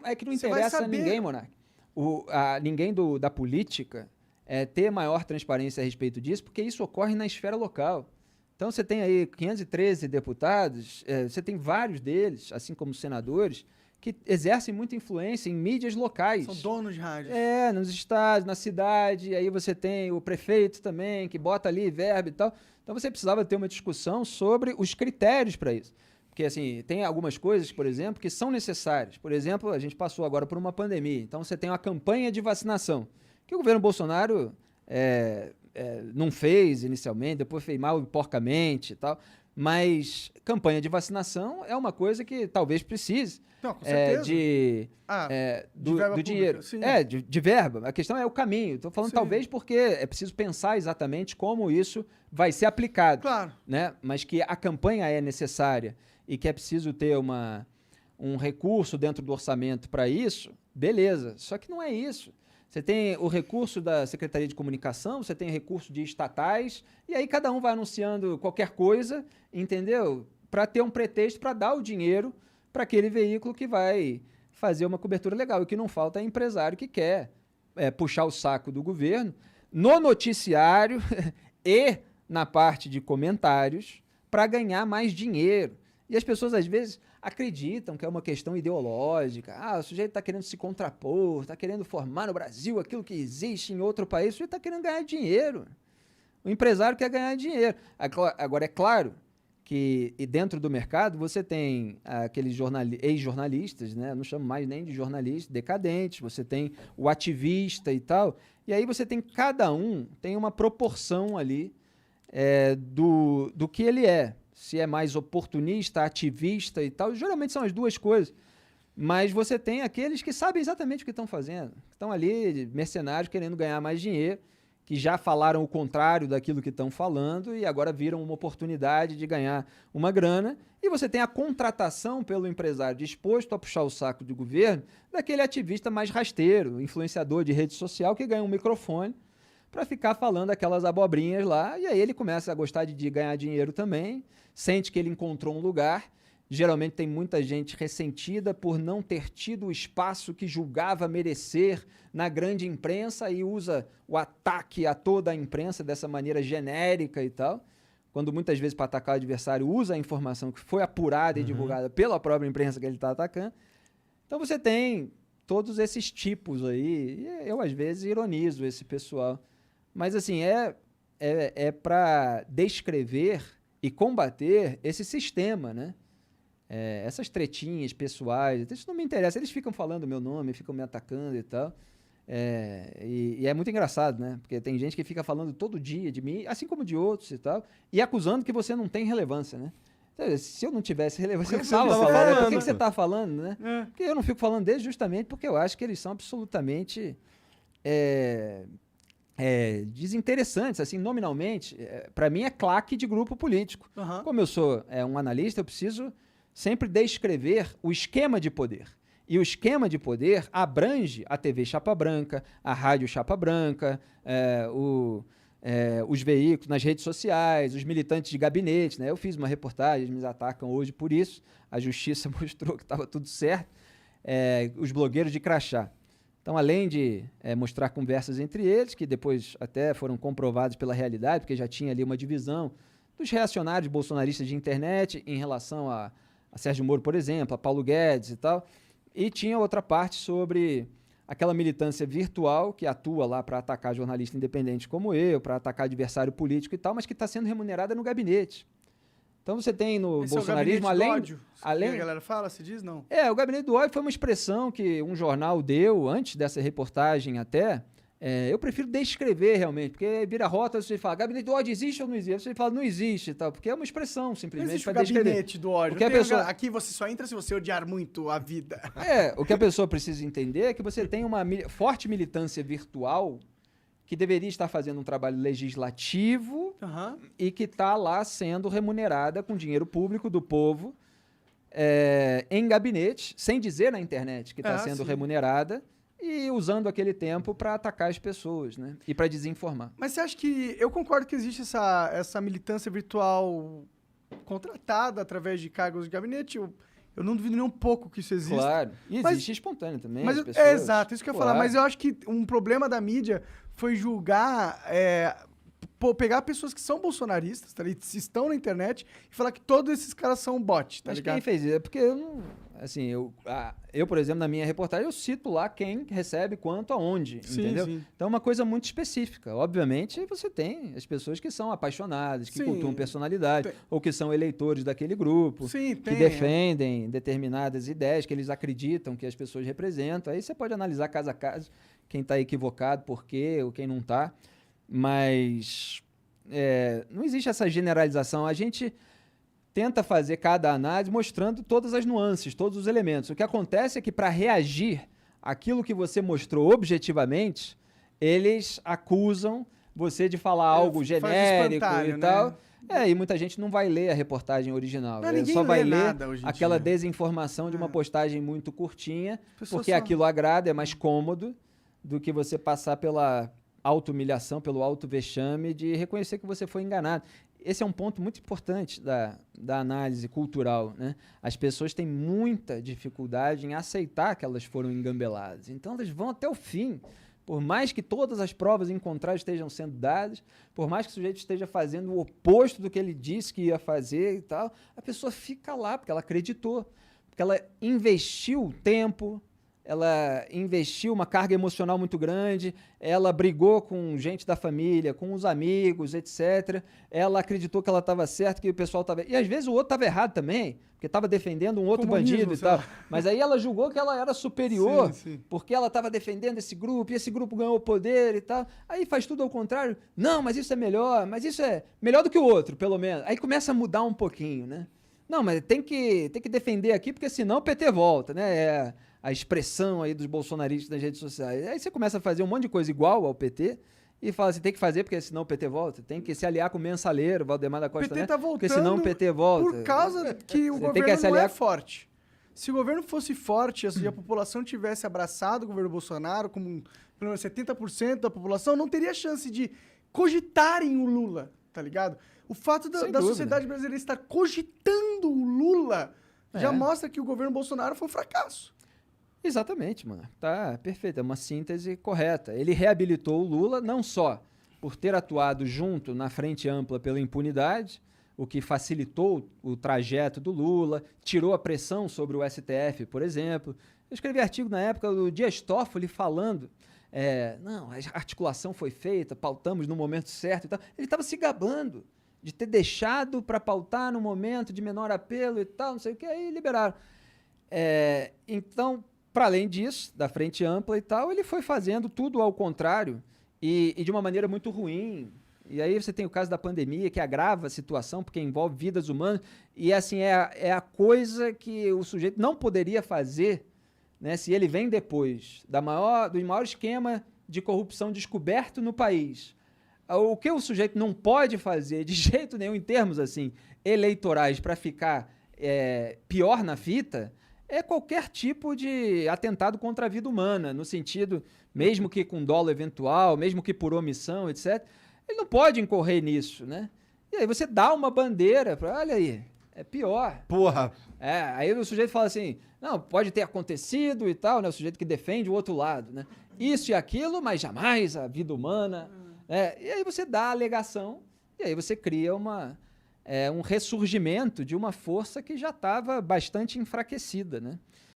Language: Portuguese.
É que não Você vai interessa a saber. ninguém, Monark. Ninguém da política ter maior transparência a respeito disso, porque isso ocorre na esfera local. Então você tem aí 513 deputados, você tem vários deles, assim como senadores, que exercem muita influência em mídias locais. São donos de rádios. Nos estados, na cidade, aí você tem o prefeito também, que bota ali verba e tal. Então você precisava ter uma discussão sobre os critérios para isso. Porque, assim, tem algumas coisas, por exemplo, que são necessárias. Por exemplo, a gente passou agora por uma pandemia. Então, você tem uma campanha de vacinação, que o governo Bolsonaro não fez inicialmente, depois fez mal e porcamente e tal. Mas campanha de vacinação é uma coisa que talvez precise. Não, com certeza. De verba do dinheiro. pública, sim. De verba. A questão é o caminho. Estou falando Sim. talvez porque é preciso pensar exatamente como isso vai ser aplicado. Claro. Né? Mas que a campanha é necessária e que é preciso ter um recurso dentro do orçamento para isso, beleza. Só que não é isso. Você tem o recurso da Secretaria de Comunicação, você tem recurso de estatais, e aí cada um vai anunciando qualquer coisa, entendeu? Para ter um pretexto para dar o dinheiro para aquele veículo que vai fazer uma cobertura legal. E o que não falta é empresário que quer puxar o saco do governo no noticiário e na parte de comentários para ganhar mais dinheiro. E as pessoas, às vezes, acreditam que é uma questão ideológica. O sujeito está querendo se contrapor, está querendo formar no Brasil aquilo que existe em outro país. O sujeito está querendo ganhar dinheiro. O empresário quer ganhar dinheiro. Agora, é claro que dentro do mercado você tem aqueles ex-jornalistas, né? Não chamo mais nem de jornalistas, decadentes. Você tem o ativista e tal. E aí você tem, cada um tem uma proporção ali do que ele é. Se é mais oportunista, ativista e tal, geralmente são as duas coisas. Mas você tem aqueles que sabem exatamente o que estão fazendo, que estão ali, mercenários, querendo ganhar mais dinheiro, que já falaram o contrário daquilo que estão falando e agora viram uma oportunidade de ganhar uma grana. E você tem a contratação pelo empresário disposto a puxar o saco do governo daquele ativista mais rasteiro, influenciador de rede social, que ganha um microfone para ficar falando aquelas abobrinhas lá, e aí ele começa a gostar de ganhar dinheiro também, sente que ele encontrou um lugar. Geralmente tem muita gente ressentida por não ter tido o espaço que julgava merecer na grande imprensa e usa o ataque a toda a imprensa dessa maneira genérica e tal, quando muitas vezes para atacar o adversário usa a informação que foi apurada e divulgada pela própria imprensa que ele está atacando. Então você tem todos esses tipos aí, e eu às vezes ironizo esse pessoal. Mas, assim, é para descrever e combater esse sistema, né? Essas tretinhas pessoais, isso não me interessa. Eles ficam falando meu nome, ficam me atacando e tal. E é muito engraçado, né? Porque tem gente que fica falando todo dia de mim, assim como de outros e tal, e acusando que você não tem relevância, né? Então, se eu não tivesse relevância, eu não estava falando. Por que você está falando, né? Porque eu não fico falando deles justamente porque eu acho que eles são absolutamente... desinteressantes, assim, nominalmente. Para mim é claque de grupo político. Como eu sou um analista, eu preciso sempre descrever o esquema de poder. E o esquema de poder abrange a TV Chapa Branca, a Rádio Chapa Branca, os veículos nas redes sociais, os militantes de gabinete, né? Eu fiz uma reportagem, eles me atacam hoje por isso, a justiça mostrou que estava tudo certo, os blogueiros de crachá. Então, além de mostrar conversas entre eles, que depois até foram comprovadas pela realidade, porque já tinha ali uma divisão dos reacionários bolsonaristas de internet em relação a Sérgio Moro, por exemplo, a Paulo Guedes e tal, e tinha outra parte sobre aquela militância virtual que atua lá para atacar jornalista independente como eu, para atacar adversário político e tal, mas que está sendo remunerada no gabinete. Então você tem no bolsonarismo, além do ódio, que a galera fala, se diz, não? O gabinete do ódio foi uma expressão que um jornal deu antes dessa reportagem até. Eu prefiro descrever realmente, porque vira rota, você fala, gabinete do ódio existe ou não existe? Você fala, não existe e tal, porque é uma expressão simplesmente para descrever. Gabinete do ódio. Aqui você só entra se você odiar muito a vida. O que a pessoa precisa entender é que você tem uma forte militância virtual que deveria estar fazendo um trabalho legislativo e que está lá sendo remunerada com dinheiro público do povo em gabinete, sem dizer na internet que está sendo remunerada e usando aquele tempo para atacar as pessoas, né? E para desinformar. Mas você acha que... Eu concordo que existe essa militância virtual contratada através de cargos de gabinete. Eu não duvido nem um pouco que isso exista. Claro. E Mas- existe espontâneo também. Mas as pessoas, exato, isso que eu ia falar. claro. Mas eu acho que um problema da mídia foi julgar, pegar pessoas que são bolsonaristas, tá ligado? Estão na internet e falar que todos esses caras são bot, tá Mas ligado? quem fez isso? É porque eu não. Assim, eu, por exemplo, na minha reportagem, eu cito lá quem recebe quanto, aonde, Sim, entendeu? sim. Então é uma coisa muito específica. Obviamente, você tem as pessoas que são apaixonadas, que Sim. cultuam personalidade, Tem. ou que são eleitores daquele grupo, Sim, que tem. defendem determinadas ideias que eles acreditam que as pessoas representam. Aí você pode analisar caso a caso quem está equivocado, por quê, ou quem não está. Mas não existe essa generalização. A gente tenta fazer cada análise mostrando todas as nuances, todos os elementos. O que acontece é que, para reagir àquilo que você mostrou objetivamente, eles acusam você de falar algo Faz genérico espantalho, e tal. né? E muita gente não vai ler a reportagem original. Não, ninguém só vai lê ler nada hoje em aquela dia. desinformação de uma postagem muito curtinha, Pessoas porque só- aquilo agrada, é mais cômodo do que você passar pela auto-humilhação, pelo auto-vexame de reconhecer que você foi enganado. Esse é um ponto muito importante da análise cultural, né? As pessoas têm muita dificuldade em aceitar que elas foram engambeladas. Então, elas vão até o fim. Por mais que todas as provas em contrário estejam sendo dadas, por mais que o sujeito esteja fazendo o oposto do que ele disse que ia fazer e tal, a pessoa fica lá porque ela acreditou, porque ela investiu tempo, ela investiu uma carga emocional muito grande, ela brigou com gente da família, com os amigos, etc. Ela acreditou que ela estava certa, que o pessoal estava... E às vezes o outro estava errado também, porque estava defendendo um outro Comunismo, bandido e sei tal. lá. Mas aí ela julgou que ela era superior, Sim, sim. porque ela estava defendendo esse grupo, e esse grupo ganhou poder e tal. Aí faz tudo ao contrário. Não, mas isso é melhor, mas isso é melhor do que o outro, pelo menos. Aí começa a mudar um pouquinho, né? Não, mas tem que defender aqui, porque senão o PT volta, né? É a expressão aí dos bolsonaristas nas redes sociais. Aí você começa a fazer um monte de coisa igual ao PT e fala assim, tem que fazer porque senão o PT volta. Tem que se aliar com o Mensaleiro, Valdemar da O Costa PT Neto, tá voltando porque senão o PT volta. por causa que o Você tem governo que se não é aliar- forte. Se o governo fosse forte e a população tivesse abraçado o governo Bolsonaro, como pelo menos 70% da população, não teria chance de cogitarem o Lula, tá ligado? O fato Sem da dúvida. sociedade brasileira estar cogitando o Lula já É. mostra que o governo Bolsonaro foi um fracasso. Exatamente, mano. Tá perfeito. É uma síntese correta. Ele reabilitou o Lula não só por ter atuado junto na frente ampla pela impunidade, o que facilitou o trajeto do Lula, tirou a pressão sobre o STF, por exemplo. Eu escrevi artigo na época do Dias Toffoli falando, não, a articulação foi feita, pautamos no momento certo e tal. Ele estava se gabando de ter deixado para pautar no momento de menor apelo e tal, não sei o que, aí liberaram. Então, para além disso, da frente ampla e tal, ele foi fazendo tudo ao contrário e de uma maneira muito ruim. E aí você tem o caso da pandemia, que agrava a situação, porque envolve vidas humanas, e assim, é a coisa que o sujeito não poderia fazer, né, se ele vem depois do maior esquema de corrupção descoberto no país. O que o sujeito não pode fazer de jeito nenhum, em termos assim eleitorais, para ficar pior na fita, é qualquer tipo de atentado contra a vida humana, no sentido, mesmo que com dolo eventual, mesmo que por omissão, etc., ele não pode incorrer nisso, né? E aí você dá uma bandeira, olha aí, é pior. Porra. Aí o sujeito fala assim, não, pode ter acontecido e tal, né? O sujeito que defende o outro lado, né? Isso e aquilo, mas jamais a vida humana. E aí você dá a alegação, e aí você cria um ressurgimento de uma força que já estava bastante enfraquecida, né?